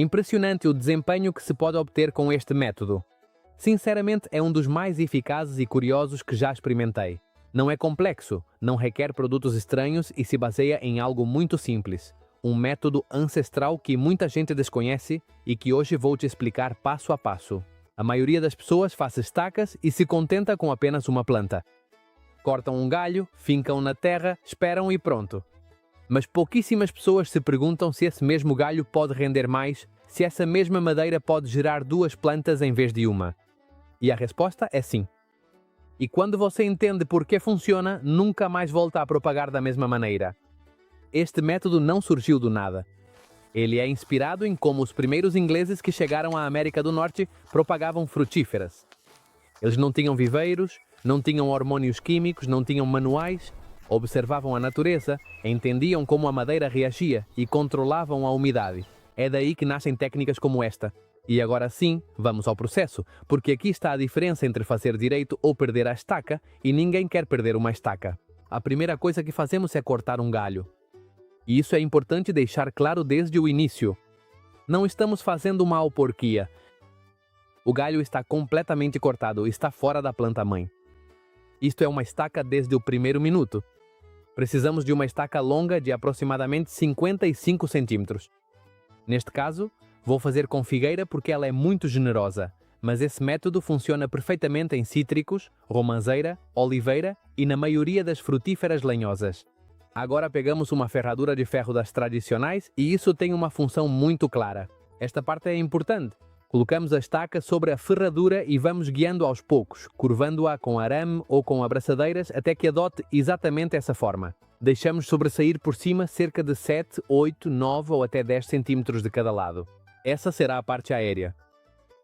Impressionante o desempenho que se pode obter com este método. Sinceramente, é um dos mais eficazes e curiosos que já experimentei. Não é complexo, não requer produtos estranhos e se baseia em algo muito simples. Um método ancestral que muita gente desconhece e que hoje vou te explicar passo a passo. A maioria das pessoas faz estacas e se contenta com apenas uma planta. Cortam um galho, fincam na terra, esperam e pronto. Mas pouquíssimas pessoas se perguntam se esse mesmo galho pode render mais, se essa mesma madeira pode gerar duas plantas em vez de uma. E a resposta é sim. E quando você entende por que funciona, nunca mais volta a propagar da mesma maneira. Este método não surgiu do nada. Ele é inspirado em como os primeiros ingleses que chegaram à América do Norte propagavam frutíferas. Eles não tinham viveiros, não tinham hormônios químicos, não tinham manuais, observavam a natureza, entendiam como a madeira reagia e controlavam a umidade. É daí que nascem técnicas como esta. E agora sim, vamos ao processo, porque aqui está a diferença entre fazer direito ou perder a estaca, e ninguém quer perder uma estaca. A primeira coisa que fazemos é cortar um galho. E isso é importante deixar claro desde o início. Não estamos fazendo uma alporquia. O galho está completamente cortado, está fora da planta-mãe. Isto é uma estaca desde o primeiro minuto. Precisamos de uma estaca longa de aproximadamente 55 centímetros. Neste caso, vou fazer com figueira porque ela é muito generosa, mas esse método funciona perfeitamente em cítricos, romanceira, oliveira e na maioria das frutíferas lenhosas. Agora pegamos uma ferradura de ferro das tradicionais e isso tem uma função muito clara. Esta parte é importante. Colocamos a estaca sobre a ferradura e vamos guiando aos poucos, curvando-a com arame ou com abraçadeiras até que adote exatamente essa forma. Deixamos sobressair por cima cerca de 7, 8, 9 ou até 10 centímetros de cada lado. Essa será a parte aérea.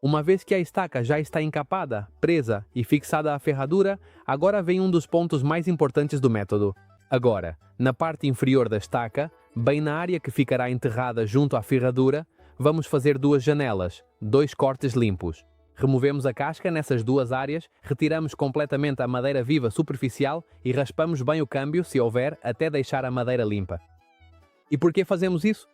Uma vez que a estaca já está encapada, presa e fixada à ferradura, agora vem um dos pontos mais importantes do método. Agora, na parte inferior da estaca, bem na área que ficará enterrada junto à ferradura, vamos fazer duas janelas, 2 cortes limpos. Removemos a casca nessas duas áreas, retiramos completamente a madeira viva superficial e raspamos bem o câmbio, se houver, até deixar a madeira limpa. E por que fazemos isso?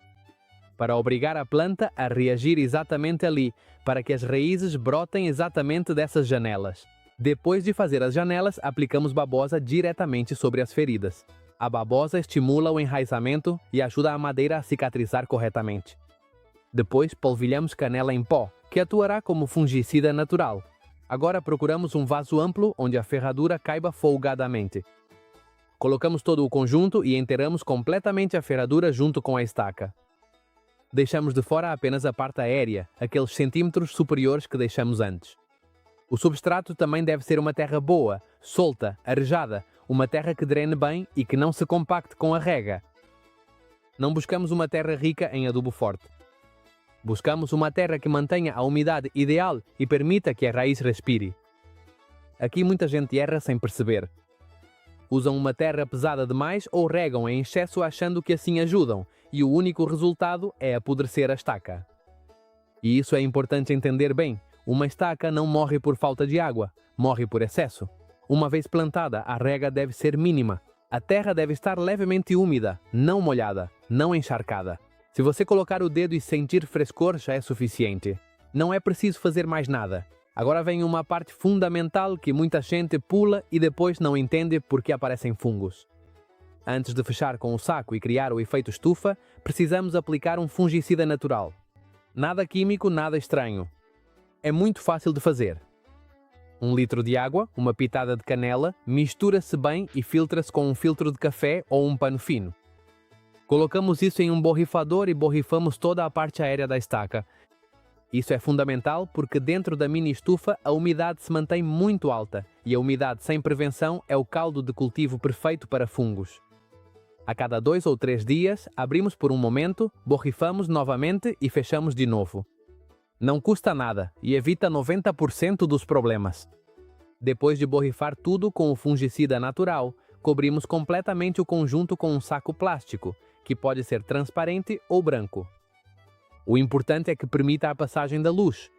Para obrigar a planta a reagir exatamente ali, para que as raízes brotem exatamente dessas janelas. Depois de fazer as janelas, aplicamos babosa diretamente sobre as feridas. A babosa estimula o enraizamento e ajuda a madeira a cicatrizar corretamente. Depois, polvilhamos canela em pó, que atuará como fungicida natural. Agora procuramos um vaso amplo onde a ferradura caiba folgadamente. Colocamos todo o conjunto e enterramos completamente a ferradura junto com a estaca. Deixamos de fora apenas a parte aérea, aqueles centímetros superiores que deixamos antes. O substrato também deve ser uma terra boa, solta, arejada, uma terra que drene bem e que não se compacte com a rega. Não buscamos uma terra rica em adubo forte. Buscamos uma terra que mantenha a umidade ideal e permita que a raiz respire. Aqui muita gente erra sem perceber. Usam uma terra pesada demais ou regam em excesso achando que assim ajudam, e o único resultado é apodrecer a estaca. E isso é importante entender bem. Uma estaca não morre por falta de água, morre por excesso. Uma vez plantada, a rega deve ser mínima. A terra deve estar levemente úmida, não molhada, não encharcada. Se você colocar o dedo e sentir frescor, já é suficiente. Não é preciso fazer mais nada. Agora vem uma parte fundamental que muita gente pula e depois não entende porque aparecem fungos. Antes de fechar com o saco e criar o efeito estufa, precisamos aplicar um fungicida natural. Nada químico, nada estranho. É muito fácil de fazer. 1 litro de água, uma pitada de canela, mistura-se bem e filtra-se com um filtro de café ou um pano fino. Colocamos isso em um borrifador e borrifamos toda a parte aérea da estaca. Isso é fundamental porque dentro da mini estufa a umidade se mantém muito alta e a umidade sem prevenção é o caldo de cultivo perfeito para fungos. A cada 2 ou 3 dias, abrimos por um momento, borrifamos novamente e fechamos de novo. Não custa nada e evita 90% dos problemas. Depois de borrifar tudo com o fungicida natural, cobrimos completamente o conjunto com um saco plástico, que pode ser transparente ou branco. O importante é que permita a passagem da luz.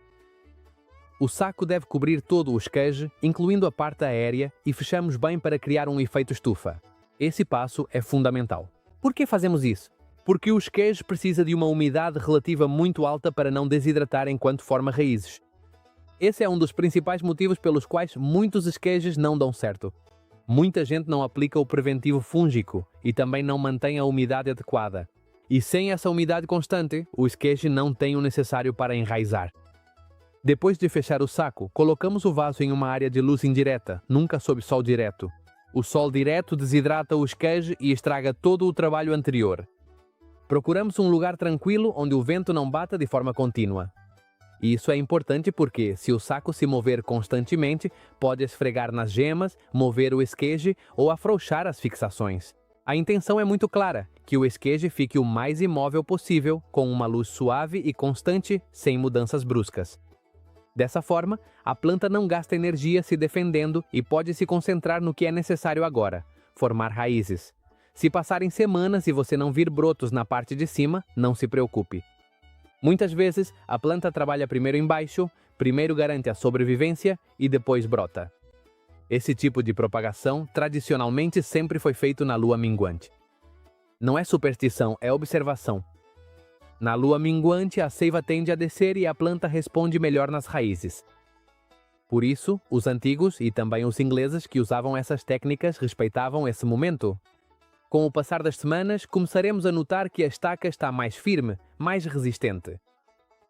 O saco deve cobrir todo o esqueje, incluindo a parte aérea, e fechamos bem para criar um efeito estufa. Esse passo é fundamental. Por que fazemos isso? Porque o esqueje precisa de uma umidade relativa muito alta para não desidratar enquanto forma raízes. Esse é um dos principais motivos pelos quais muitos esquejes não dão certo. Muita gente não aplica o preventivo fúngico e também não mantém a umidade adequada. E sem essa umidade constante, o esqueje não tem o necessário para enraizar. Depois de fechar o saco, colocamos o vaso em uma área de luz indireta, nunca sob sol direto. O sol direto desidrata o esqueje e estraga todo o trabalho anterior. Procuramos um lugar tranquilo onde o vento não bata de forma contínua. E isso é importante porque, se o saco se mover constantemente, pode esfregar nas gemas, mover o esqueje ou afrouxar as fixações. A intenção é muito clara, que o esqueje fique o mais imóvel possível, com uma luz suave e constante, sem mudanças bruscas. Dessa forma, a planta não gasta energia se defendendo e pode se concentrar no que é necessário agora, formar raízes. Se passarem semanas e você não vir brotos na parte de cima, não se preocupe. Muitas vezes, a planta trabalha primeiro embaixo, primeiro garante a sobrevivência e depois brota. Esse tipo de propagação, tradicionalmente, sempre foi feito na lua minguante. Não é superstição, é observação. Na lua minguante, a seiva tende a descer e a planta responde melhor nas raízes. Por isso, os antigos e também os ingleses que usavam essas técnicas respeitavam esse momento. Com o passar das semanas, começaremos a notar que a estaca está mais firme, mais resistente.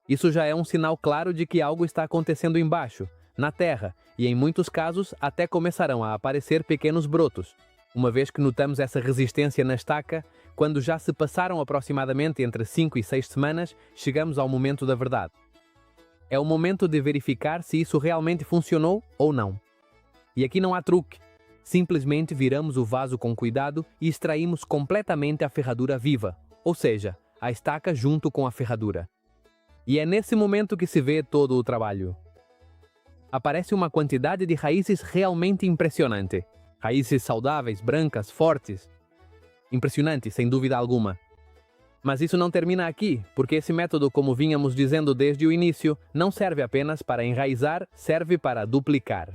Isso já é um sinal claro de que algo está acontecendo embaixo, na terra, e em muitos casos até começarão a aparecer pequenos brotos. Uma vez que notamos essa resistência na estaca, quando já se passaram aproximadamente entre 5 e 6 semanas, chegamos ao momento da verdade. É o momento de verificar se isso realmente funcionou ou não. E aqui não há truque. Simplesmente viramos o vaso com cuidado e extraímos completamente a ferradura viva, ou seja, a estaca junto com a ferradura. E é nesse momento que se vê todo o trabalho. Aparece uma quantidade de raízes realmente impressionante. Raízes saudáveis, brancas, fortes. Impressionante, sem dúvida alguma. Mas isso não termina aqui, porque esse método, como vínhamos dizendo desde o início, não serve apenas para enraizar, serve para duplicar.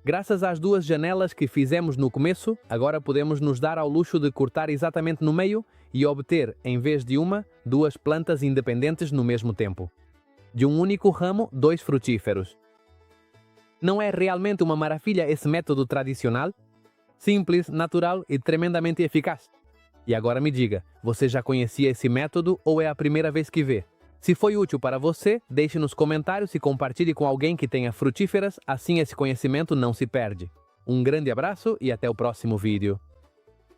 Graças às duas janelas que fizemos no começo, agora podemos nos dar ao luxo de cortar exatamente no meio e obter, em vez de uma, duas plantas independentes no mesmo tempo. De um único ramo, 2 frutíferos. Não é realmente uma maravilha esse método tradicional? Simples, natural e tremendamente eficaz. E agora me diga, você já conhecia esse método ou é a primeira vez que vê? Se foi útil para você, deixe nos comentários e compartilhe com alguém que tenha frutíferas, assim esse conhecimento não se perde. Um grande abraço e até o próximo vídeo.